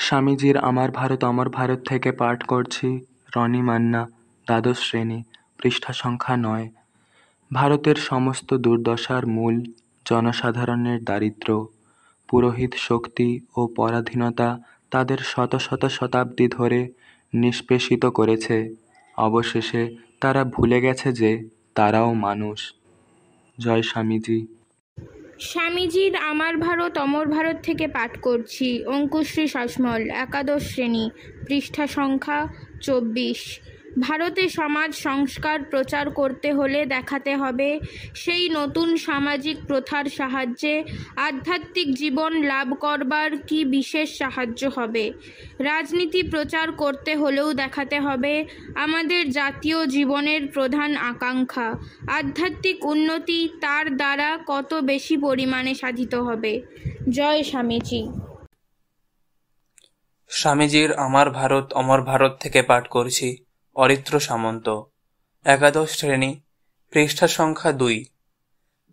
স্বামীজির আমার ভারত অমর ভারত থেকে পাঠ করছি রনি মান্না, দ্বাদশ শ্রেণী, পৃষ্ঠা সংখ্যা ৯। ভারতের সমস্ত দুর্দশার মূল জনসাধারণের দারিদ্র্য। পুরোহিত শক্তি ও পরাধীনতা তাদের শত শত শতাব্দী ধরে নিষ্পেষিত করেছে। অবশেষে তারা ভুলে গেছে যে তারাও মানুষ। জয় স্বামীজি। স্বামীজির আমার ভারত অমর ভারত থেকে পাঠ করছি অঙ্কুশ্রী শাসমল, একাদশ শ্রেণী, পৃষ্ঠা সংখ্যা ২৪। ভারতে সমাজ সংস্কার প্রচার করতে হলে দেখাতে হবে সেই নতুন সামাজিক প্রথার সাহায্যে আধ্যাত্মিক জীবন লাভ করবার কি বিশেষ সাহায্য হবে। রাজনীতি প্রচার করতে হলেও দেখাতে হবে আমাদের জাতীয় জীবনের প্রধান আকাঙ্ক্ষা আধ্যাত্মিক উন্নতি তার দ্বারা কত বেশি পরিমাণে সাধিত হবে। জয় স্বামীজি। স্বামীজির আমার ভারত অমর ভারত থেকে পাঠ করছি অরিত্র সামন্ত, একাদশ শ্রেণী, পৃষ্ঠা সংখ্যা ২।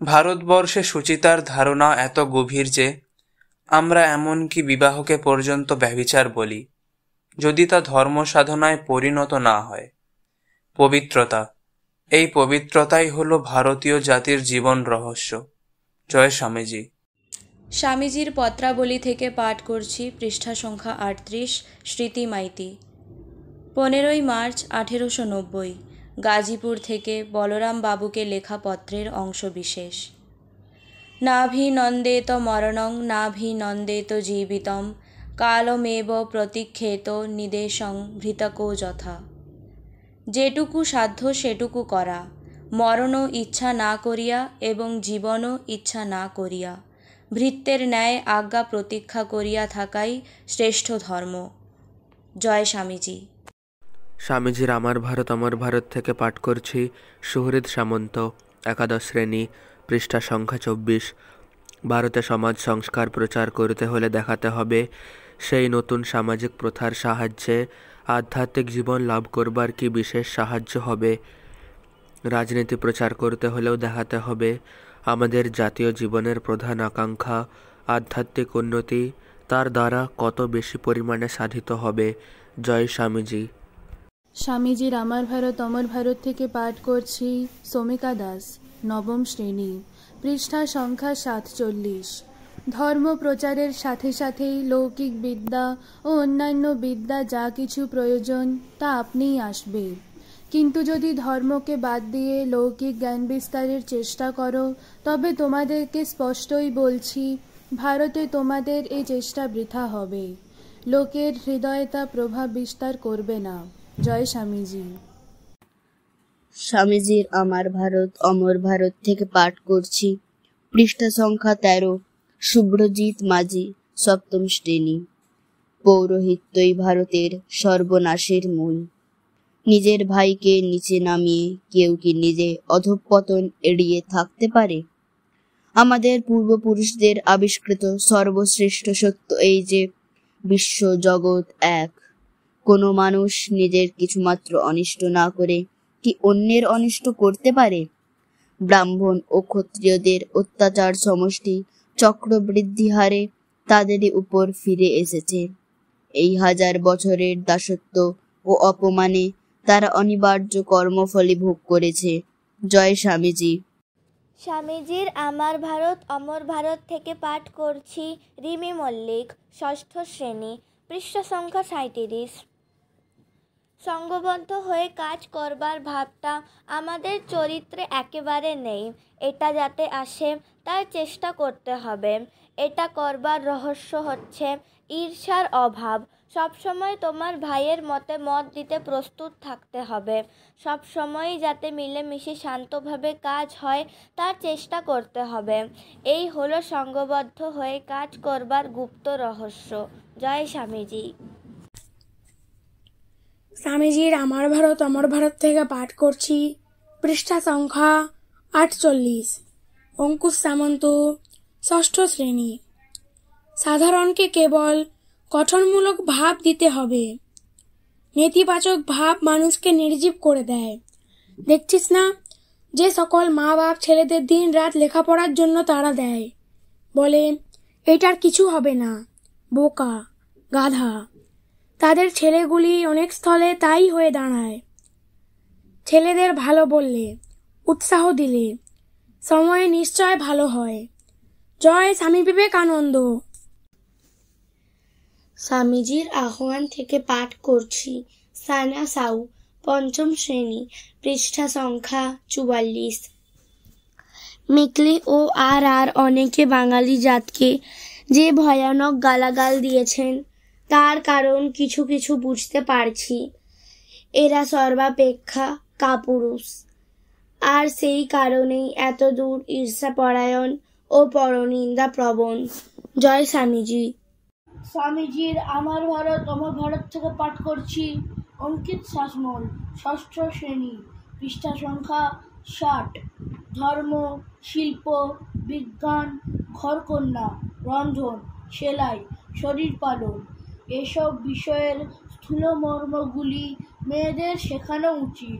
ভারতবর্ষে সুচিতার ধারণা এত গভীর যে আমরা এমনকি বিবাহকে পর্যন্ত ব্যভিচার বলি, যদি তা ধর্ম সাধনায় পরিণত না হয়। পবিত্রতা, এই পবিত্রতাই হলো ভারতীয় জাতির জীবন রহস্য। জয় স্বামীজি। স্বামীজির পত্রাবলী থেকে পাঠ করছি পৃষ্ঠা সংখ্যা ৩৮, স্মৃতি মাইতি। ১৫ই মার্চ ১৮৯০, গাজীপুর থেকে বলরাম বাবুকে লেখা পত্রের অংশবিশেষ। নাভিনন্দেত মরণং নাভিনন্দেত জীবিতম কালমেব প্রতীক্ষেত নিদেশং ভৃতকো যথা। যেটুকু সাধ্য সেটুকু করা, মরণও ইচ্ছা না করিয়া এবং জীবনও ইচ্ছা না করিয়া ভৃত্যের ন্যায় আজ্ঞা প্রতীক্ষা করিয়া থাকাই শ্রেষ্ঠ ধর্ম। জয় স্বামীজি। স্বামীজির আমার ভারত অমর ভারত থেকে পাঠ করছি সুহৃদ সামন্ত, একাদশ শ্রেণী, পৃষ্ঠা সংখ্যা ২৪। ভারতে সমাজ সংস্কার প্রচার করতে হলে দেখাতে হবে সেই নতুন সামাজিক প্রথার সাহায্যে আধ্যাত্মিক জীবন লাভ করবার কি বিশেষ সাহায্য হবে। রাজনীতি প্রচার করতে হলেও দেখাতে হবে আমাদের জাতীয় জীবনের প্রধান আকাঙ্ক্ষা আধ্যাত্মিক উন্নতি তার দ্বারা কত বেশি পরিমাণে সাধিত হবে। জয় স্বামীজি। স্বামীজির আমার ভারত অমর ভারত থেকে পাঠ করছি সমিকা দাস, নবম শ্রেণী, পৃষ্ঠা সংখ্যা ৪৭। ধর্ম প্রচারের সাথে সাথেই লৌকিক বিদ্যা ও অন্যান্য বিদ্যা যা কিছু প্রয়োজন তা আপনিই আসবে, কিন্তু যদি ধর্মকে বাদ দিয়ে লৌকিক জ্ঞান বিস্তারের চেষ্টা করো তবে তোমাদেরকে স্পষ্টই বলছি ভারতে তোমাদের এই চেষ্টা বৃথা হবে। লোকের হৃদয়ে তা প্রভাব বিস্তার করবে না। জয় স্বামীজি। স্বামীজির আমার ভারত অমর ভারত থেকে পাঠ করছি পৃষ্ঠা সংখ্যা ১৩, শুভ্রজিৎ মাঝি, সপ্তম শ্রেণী। পৌরোহিত্যই ভারতের সর্বনাশের মূল। নিজের ভাইকে নিচে নামিয়ে কেউ কি নিজে অধঃপতন এড়িয়ে থাকতে পারে? আমাদের পূর্বপুরুষদের আবিষ্কৃত সর্বশ্রেষ্ঠ সত্য এই যে বিশ্ব জগৎ এক। কোনো মানুষ নিজের কিছুমাত্র অনিষ্ট না করে কি অন্যের অনিষ্ট করতে পারে? ব্রাহ্মণ ও ক্ষত্রিয়দের অত্যাচার সমষ্টি চক্রবৃদ্ধি হারে তাদেরই উপর ফিরে এসেছে। এই ১০০০ বছরের দাসত্ব ও অপমানে তারা অনিবার্য কর্মফলই ভোগ করেছে। জয় স্বামীজি। স্বামীজির আমার ভারত অমর ভারত থেকে পাঠ করছি রিমি মল্লিক, ষষ্ঠ শ্রেণী, পৃষ্ঠা সংখ্যা ৩৭। সঙ্গবদ্ধ হয়ে কাজ করবার ভাবটা আমাদের চরিত্রে একেবারে নেই। এটা যাতে আসে তার চেষ্টা করতে হবে। এটা করবার রহস্য হচ্ছে ঈর্ষার অভাব। সবসময় তোমার ভাইয়ের মতে মত দিতে প্রস্তুত থাকতে হবে। সবসময়ই যাতে মিলেমিশে শান্তভাবে কাজ হয় তার চেষ্টা করতে হবে। এই হলো সঙ্গবদ্ধ হয়ে কাজ করবার গুপ্ত রহস্য। জয় স্বামীজি। স্বামীজির আমার ভারত অমর ভারত থেকে পাঠ করছি পৃষ্ঠা সংখ্যা ৪৮, অঙ্কুশ সামন্ত, ষষ্ঠ শ্রেণী। সাধারণকে কেবল গঠনমূলক ভাব দিতে হবে। নেতিবাচক ভাব মানুষকে নির্জীব করে দেয়। দেখছিস না যে সকল মা বাপ ছেলেদের দিন রাত লেখাপড়ার জন্য তাড়া দেয়, বলে এটার কিছু হবে না, বোকা, গাধা। তাদের ছেলেগুলি অনেক স্থলে তাই হয়ে দাঁড়ায়। ছেলেদের ভালো বললে, উৎসাহ দিলে সময় নিশ্চয় ভালো হয়। জয় স্বামী বিবেকানন্দ। স্বামীজির আহ্বান থেকে পাঠ করছি সানা সাউ, পঞ্চম শ্রেণী, পৃষ্ঠা সংখ্যা 44। মিকলি ও আর অনেকে বাঙালি জাতকে যে ভয়ানক গালাগাল দিয়েছেন তার কারণ কিছু কিছু বুঝতে পারছি। এরা সর্বাপেক্ষা কাপুরুষ, আর সেই কারণেই এতদূর ঈর্ষাপরায়ণ ও পরনিন্দা প্রবণ। জয় স্বামীজি। স্বামীজির আমার ভারত অমর ভারত থেকে পাঠ করছি অঙ্কিত শাসমল, ষষ্ঠ শ্রেণী, পৃষ্ঠা সংখ্যা 60। ধর্ম, শিল্প, বিজ্ঞান, ঘরকন্যা, রন্ধন, সেলাই, শরীর পালন এসব বিষয়ের স্থূল মর্মগুলি মেয়েদের শেখানো উচিত।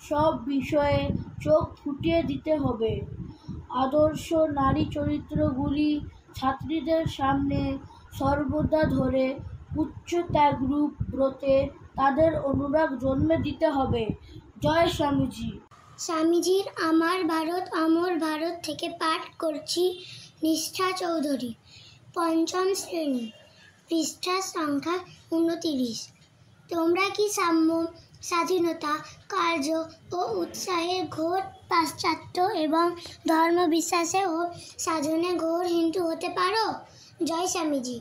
সব বিষয়ে চোখ ফুটিয়ে দিতে হবে। আদর্শ নারী চরিত্রগুলি ছাত্রীদের সামনে সর্বদা ধরে উচ্চ ত্যাগরূপ ব্রতে তাদের অনুরাগ জন্মে দিতে হবে। জয় স্বামীজি। স্বামীজির আমার ভারত অমর ভারত থেকে পাঠ করছি নিষ্ঠা চৌধুরী, পঞ্চম শ্রেণী, পৃষ্ঠা সংখ্যা 29। তোমরা কি সাম্য, স্বাধীনতা, কার্য ও উৎসাহে ঘোর পাশ্চাত্য এবং ধর্ম বিশ্বাসে ও সাধনে ঘোর হিন্দু হতে পারো? জয় স্বামীজি।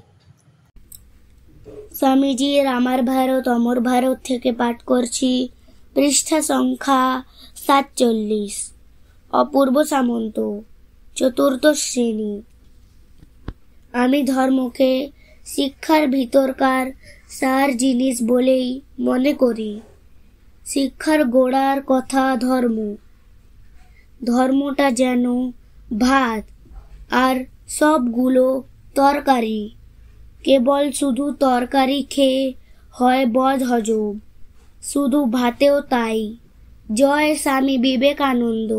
স্বামীজির আমার ভারত অমর ভারত থেকে পাঠ করছি পৃষ্ঠা সংখ্যা 47। অপূর্ব সামন্ত, চতুর্থ শ্রেণী। আমি ধর্মকে শিক্ষার ভিতরকার সার জিনিস বলেই মনে করি। শিক্ষার গোড়ার কথা ধর্ম। ধর্মটা যেন ভাত আর সবগুলো তরকারি। কেবল শুধু তরকারি খেয়ে হয় বদ হজম, শুধু ভাতেও তাই। জয় স্বামী বিবেকানন্দ।